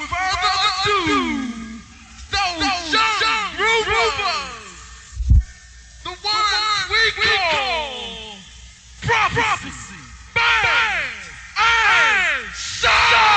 further ado, those young groovers, the ones we call prophecy, bang, and shout!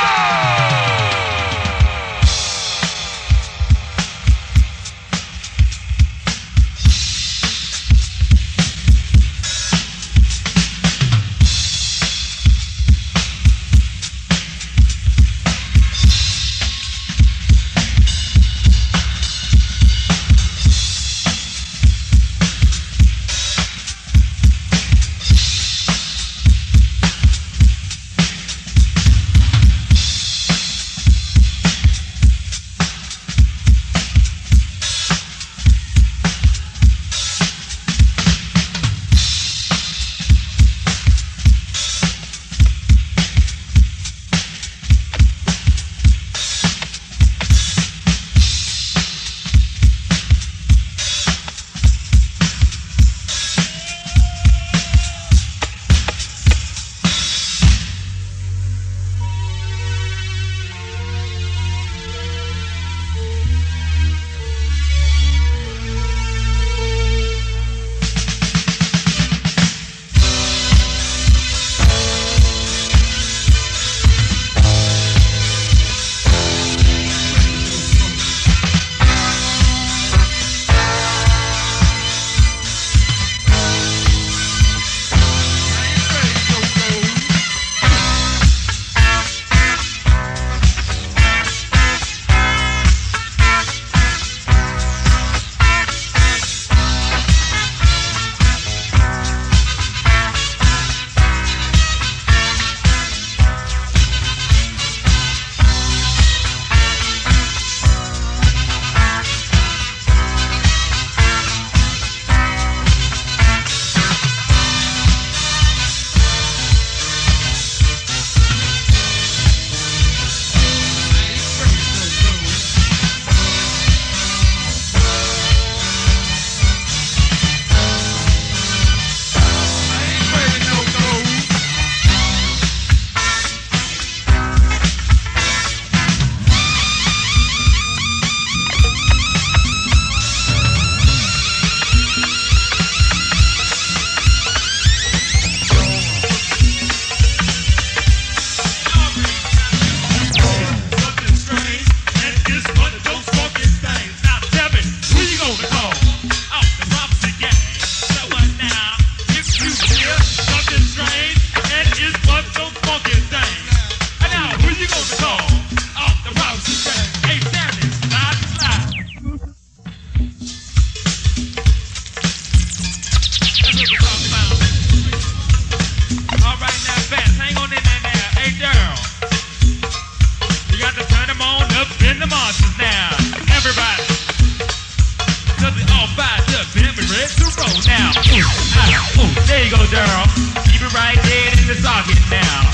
There you go, Daryl. Keep it right there in the socket now.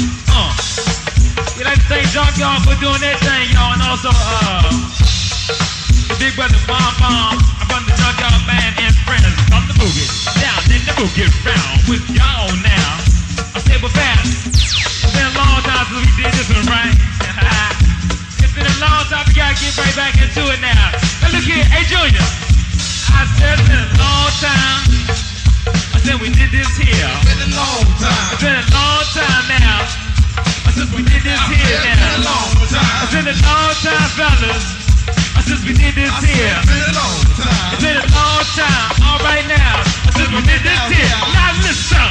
We like to thank Junkyard for doing that thing, y'all, and also the big brother Bomb Bomb from the Junkyard Band and friends from the boogie. Down in the boogie round with y'all now. I said we're back. It's been a long time since we did this one, right? It's been a long time. We gotta get right back into it now. Now look here, hey Junior. I said it's been a long time. I said we did this here. It's been a long time. It's been a long time now. I said we did this here now. It's been a long time. It's been a long time, fellas. I said we did this here. It's been a long time. It's been a long time. All right now. I said we did this here. Now listen.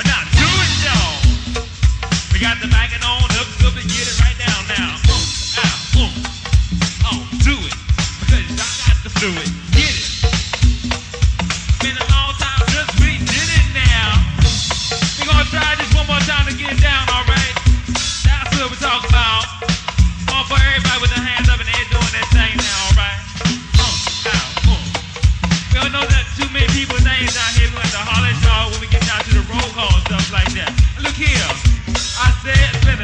Now do it, y'all. We got the backing on up and get it right down now. Do it. Because y'all got to do it. Get it. Been a long time since we did it now. We're gonna try this one more time to get it down, alright? That's what we're talking about. All for everybody with their hands up and they're doing that thing now, alright? We don't know that too many people's names out here. We're going to holler at y'all when we get down to the roll call and stuff like that. Look here. I said it's been a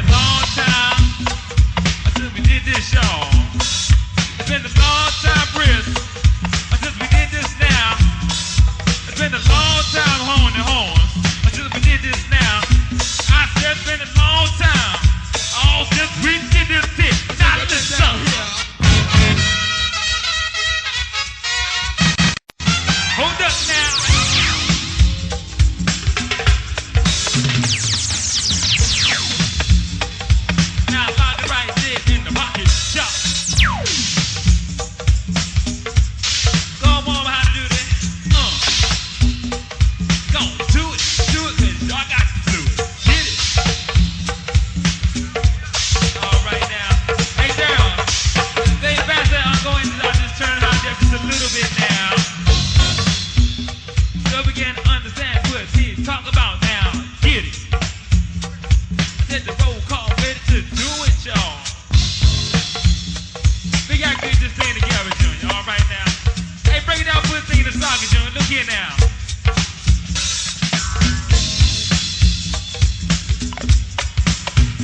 here now.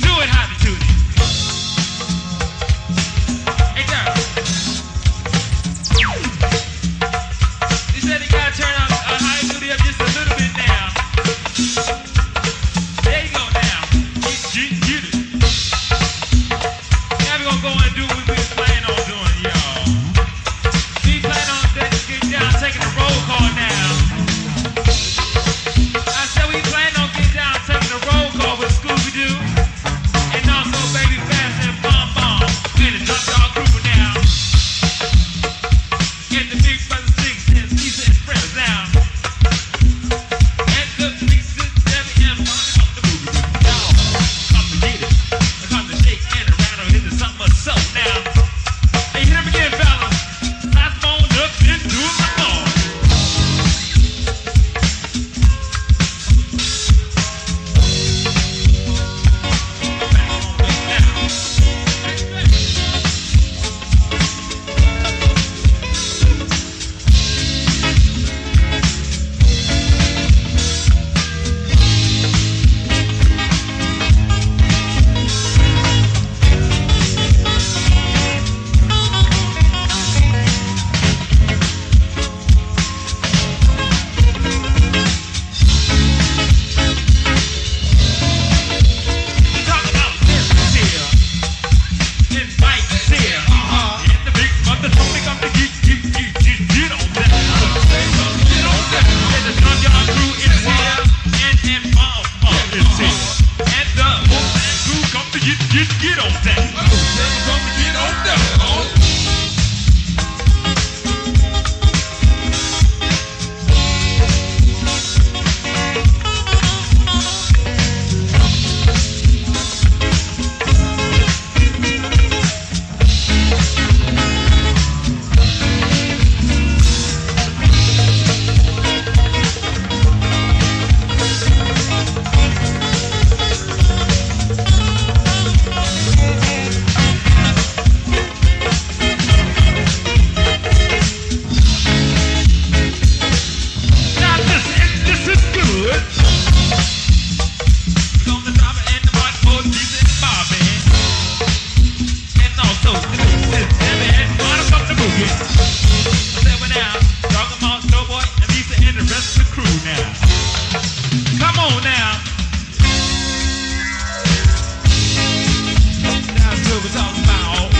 Do it, Happy Tootie. Hey, girl. You said you gotta turn up Happy Tootie up just a little bit now. There you go now. Get it. Now we're gonna go and do what we was planning on doing, y'all. We plan on getting down, taking the roll call now. I said we plan on getting down, taking the roll call with Scooby-Doo. And also Baby Fast and Bomb Bomb. And the Junkyard Crew now. And the Big Brother Six and Lisa and friends now. And the Big Sis, Debbie and Bonnie on the movie. Y'all, come to get it. Come to shake and rattle into something so now. Hey, hear me again, fellas. Last phone up into my phone. Back on it now. Talk about business here. And bikes here. And the big mother told me come to get on that. Get on that. And the Junkyard Crew is here. And Bomb Bomb is here. And the Wolfman Crew come to get on that. Come to get on down. Now this is good. On the top and the white boy, Lisa and Bobby. And also Debbie and Bonnie from the movie. I said we're now talking about Snowboy and Lisa and the rest of the crew now. Come on now. That's what we're talking about.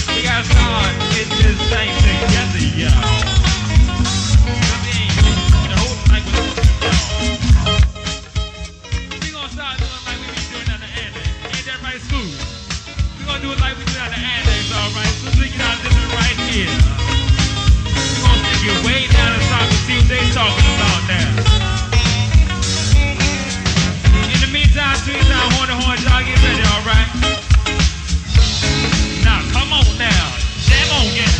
We gotta start getting this thing together, y'all. We gonna start doing like we be doing on the annex. Ain't that right, School? We gonna do it like we do on the annex, alright? So we get out this one right here. We gonna take it way down the top and see what they talking about now. In the meantime, tweet down horn to horn, y'all get ready, alright? Now, come on now. Jam on, yeah.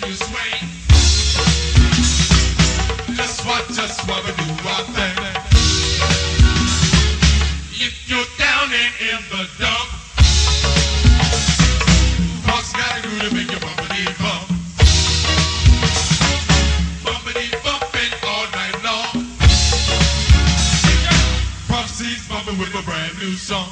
you swing. Just what we do our thing. If you're down and in the dump, Punk's got a groove to make you bumpity bump. Bumpity bumping all night long. Pump C's bumping with a brand new song.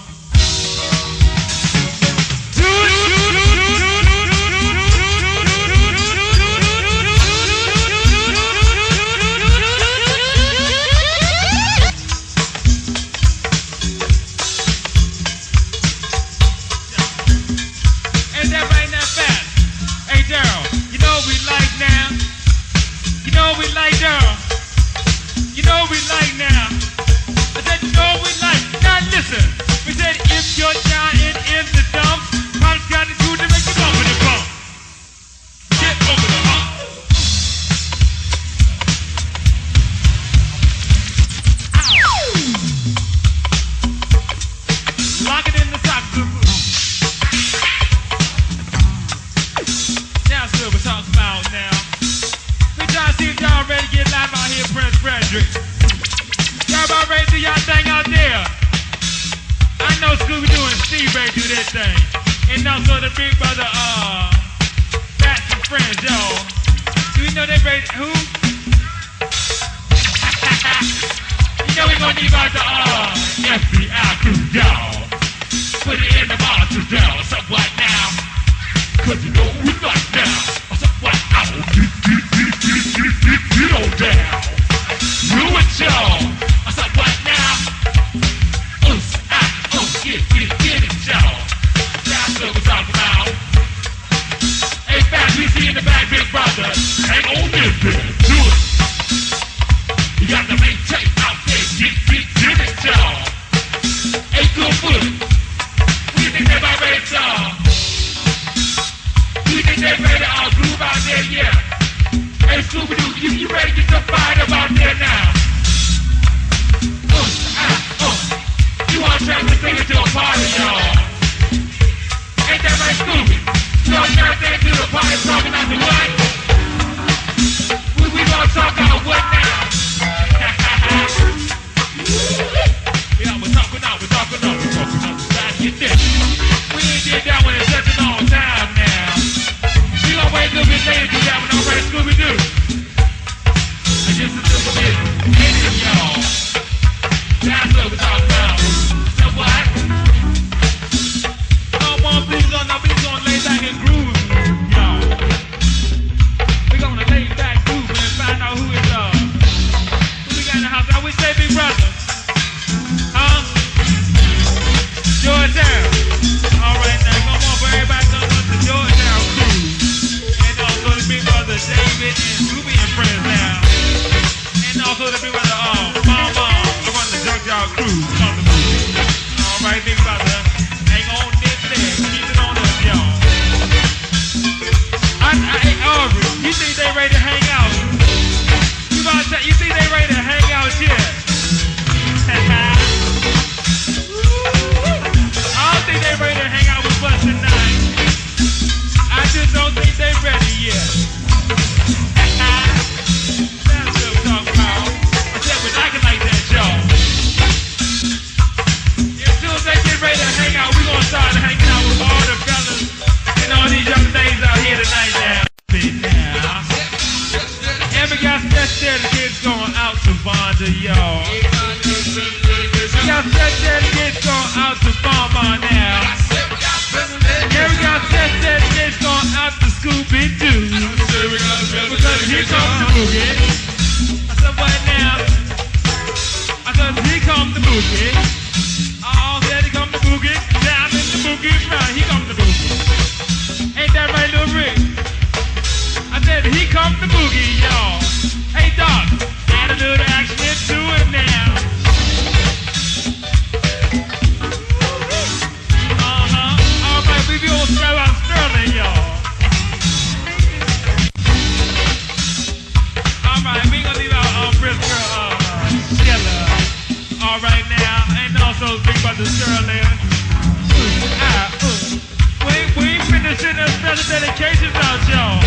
We ain't finishing a special dedication out, y'all.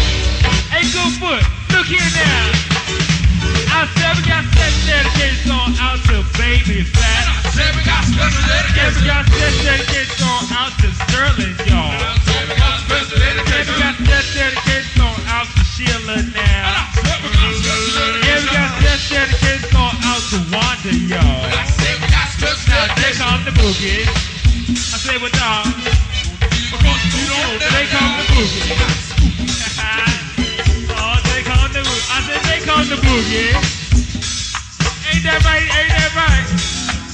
something, y'all. We got special Yeah, we dedication. got that dedication going out to Sheila now. We got special Yeah, we got dedication. that dedication going out to Wanda, y'all. I said we got special Now take dedication. on the boogie. I say what dog? Because you don't Take on the boogie. Oh, take on the boogie. I said take on the boogie. Ain't that right? Ain't that right?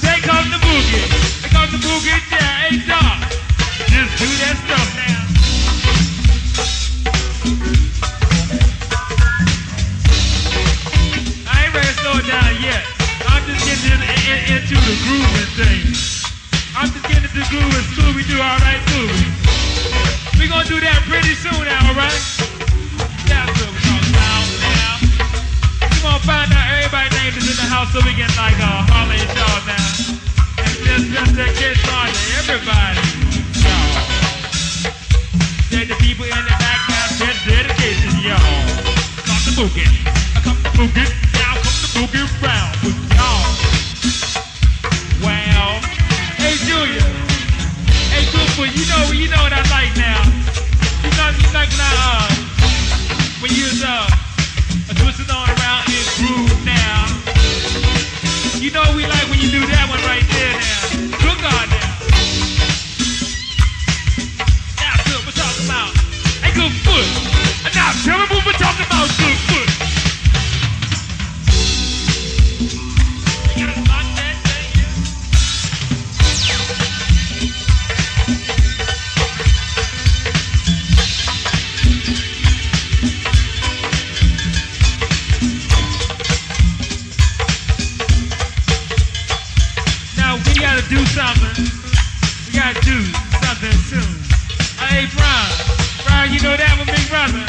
Take on the boogie. Take on the boogie. Yeah, ain't dog. Just do that stuff now. I ain't ready to slow it down yet. I'm just getting into the grooving thing. I'm just getting into the grooving. Scooby-Doo, all right, Scooby. We gonna do that pretty soon now, all right? That's what we're talking about now. We gonna find out everybody's name is in the house so we can like holler at y'all now. And just that kid started everybody. Y'all. Say the people in the back have that dedication, y'all. Come the boogie. Come the boogie. Now come the boogie round with y'all. Wow. Hey Julia. Hey Cooper, you know what I like now. You like when you was twisting on around in groove now. You know we like when you do that one right there now. Good God now. Now good, we're talking about. Hey good foot. Now tell me what we're talking about, good foot. You gotta lock that thing in. We gotta do something. We gotta do something soon. Hey, Brian, you know that one, big brother?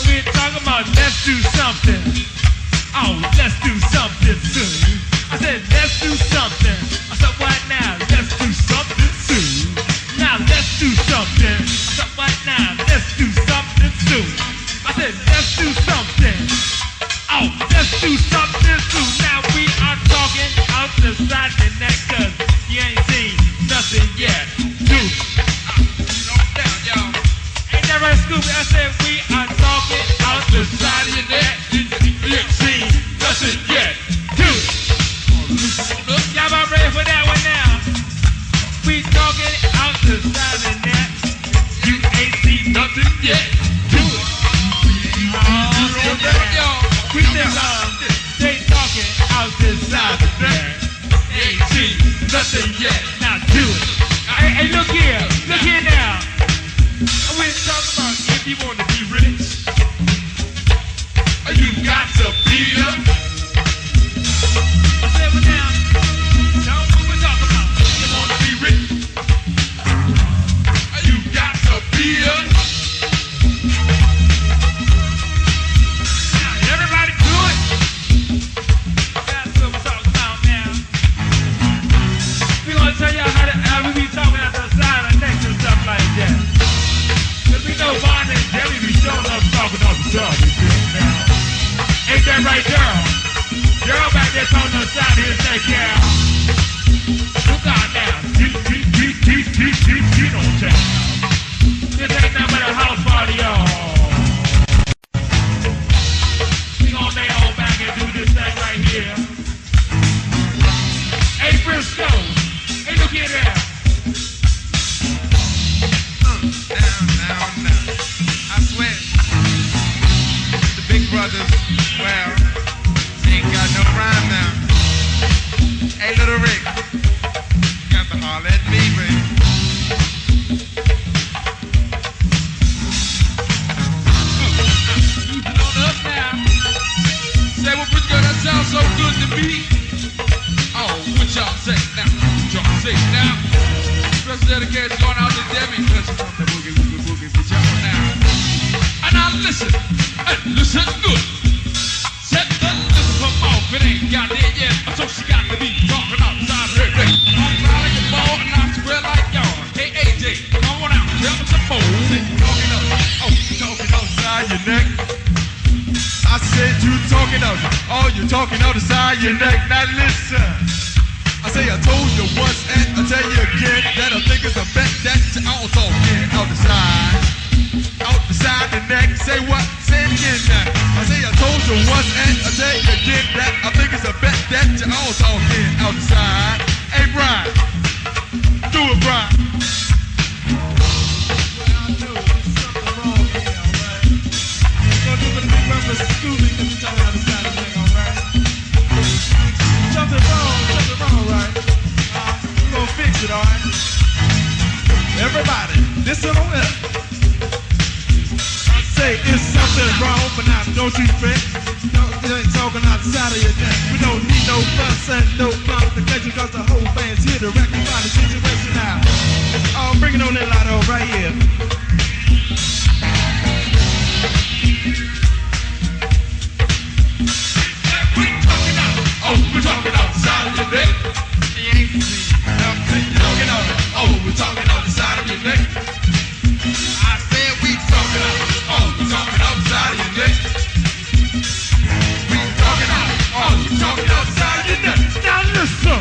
We're talking about let's do something. Oh, let's do something soon. I said let's do something. I said what now? Let's do something soon. Now let's do something. I said what now? Let's do something soon. I said let's do something. Oh, let's do something soon. Now we are talking out the side of the neck, cause you ain't seen nothing yet. Dude, down, y'all. ain't that right, Scooby? I said we are talking out the side of your neck. You ain't seen nothing yet. Dude, y'all about ready for that one now? We talking out the side of the neck. You ain't seen nothing yet. Dude. We just they talking out this side of the neck. Ain't seen nothing yet. Now do it. Hey, look here now. We're talking about if you want to be rich, you got to be up. I said, well now, tell me what we're talking about. You want to be rich, you got to be up. Everybody do it. That's what we're talking about now. We're gonna tell y'all how we be talking at the side of next and stuff like that. Cause we know Bond and Jelly be showing up talking on the side of this now. Ain't that right, girl? Girl back there talking on the side of his neck, yeah. Look out now. You don't check. This ain't nothing but a house party, y'all. Lay on back and do this thing right here. Hey, Frisco. Hey, look here there. Now. I swear. The big brothers, well, they ain't got no rhyme now. Hey, little Rick. You got to holler at me, baby. On up now. Say what pretty girl, that sounds so good to me. Oh, what y'all say now? What y'all say now? Special dedication going out to Debbie, cause she's on the boogie with y'all now. And now listen, and listen good. Set the listen from off, it ain't got there yet. So she got to be talking outside of her neck. I'm proud like a ball and I'm square like y'all. Hey, AJ, come on out, tell me some more. Talking outside your neck. I said you talking out, oh, you talking outside your neck. Now listen, I say I told you once and I tell you again that I think it's a bet that you all talking out the side the neck. Say what? Say it again now. I say I told you once and I tell you again that I think it's a bet that you all talking out the side. Hey Brian, do it, Brian. Something wrong, right? We're gonna fix it, alright? Everybody, listen on up. I say it's something wrong, but now don't you fret. You ain't talking outside of your neck. We don't need no fuss and no complication, cause the whole band's here to rectify the situation now. Oh, bring it on in, Lotto, right here. We're talking on the side of your neck. We're talking on the side of your neck. I said we talking we're talking on the side of your neck. We're talking on the side of your neck. Now listen.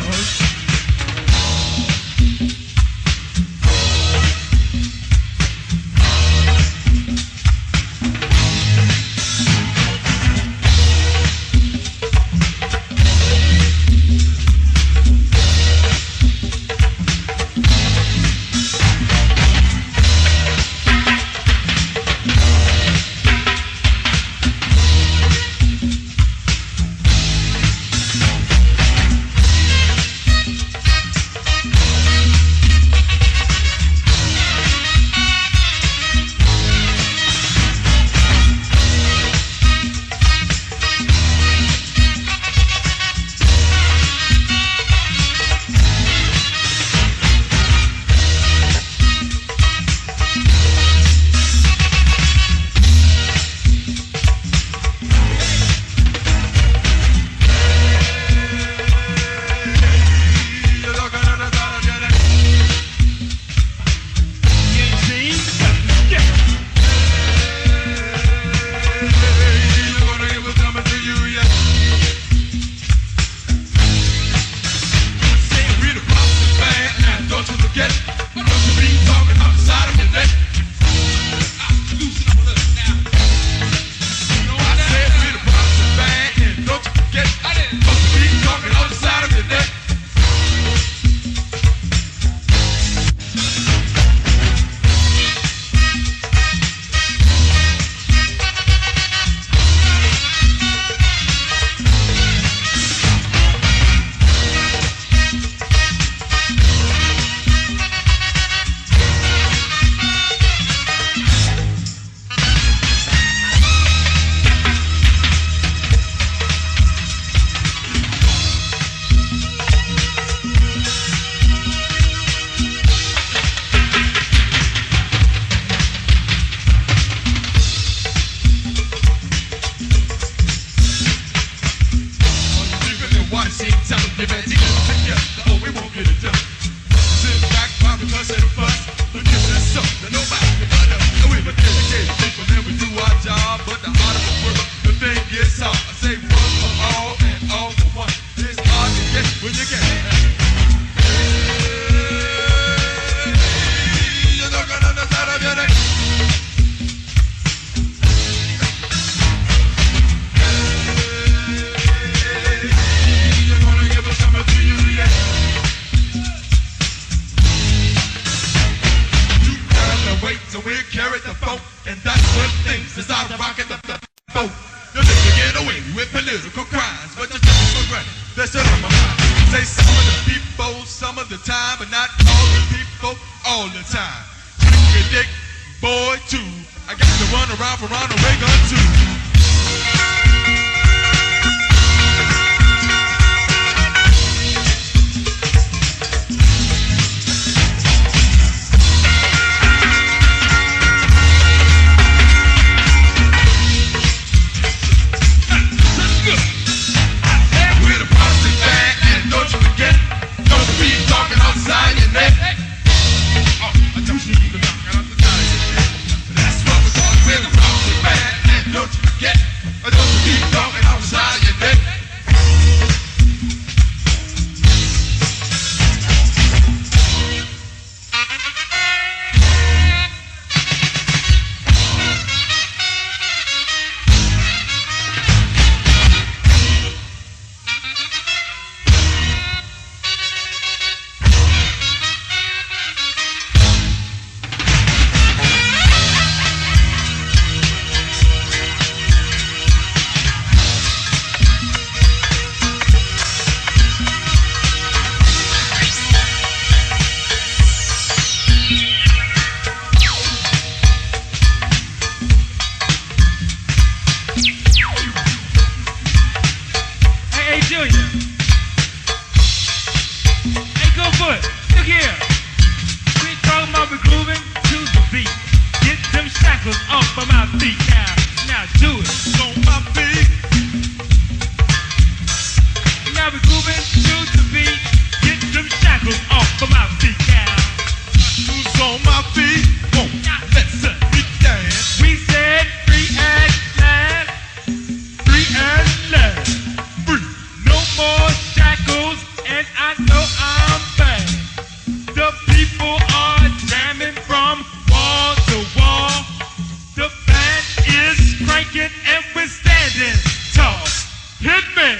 me,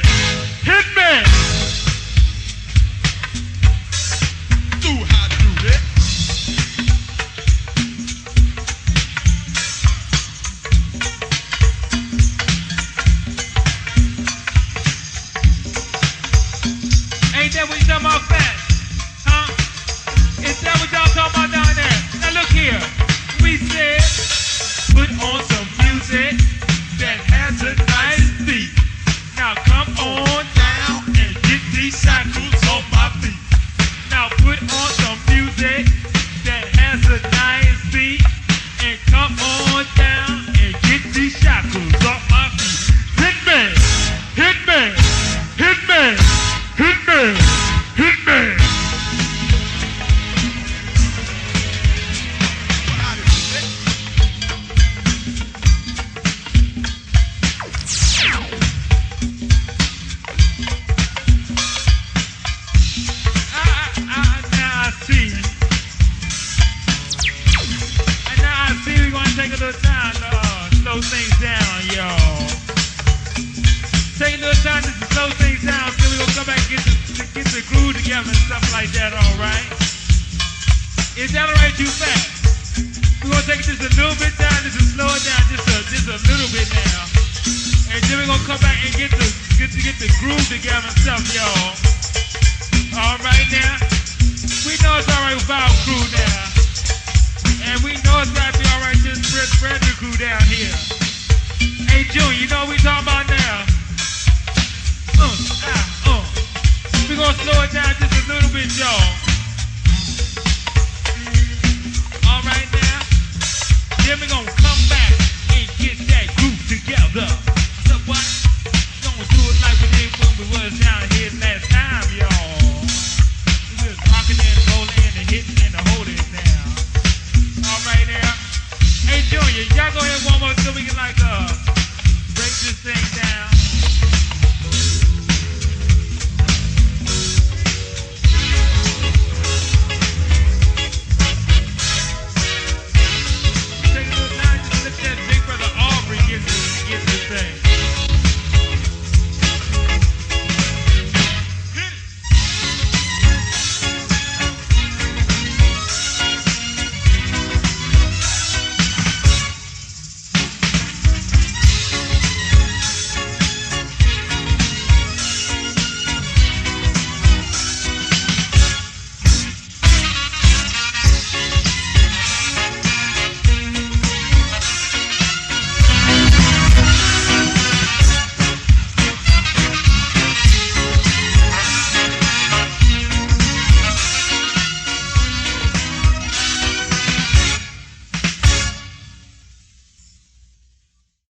hit me. Do how to do it. Ain't that what you talking about, fat? Huh? Is that what y'all talking about down there? Now look here. We said, put on some music that has a nice beat. Now come on down and get these shackles off my feet. Now put on some music that has a nice beat. And come on down and get these shackles off my feet. Hit me, hit me, hit me, hit me, hit me. Take a little time to slow things down, y'all. Take a little time to slow things down, then we're gonna come back and get the groove together and stuff like that, alright? Is that alright, you fat? We're gonna take it just a little bit down, just to slow it down, just a little bit now. And then we're gonna come back and get the groove together and stuff, y'all. Alright now? We know it's alright with our crew now. And we know it's gotta be alright just spread the crew down here. Hey June, you know what we talking about now? We're gonna slow it down just a little bit, y'all.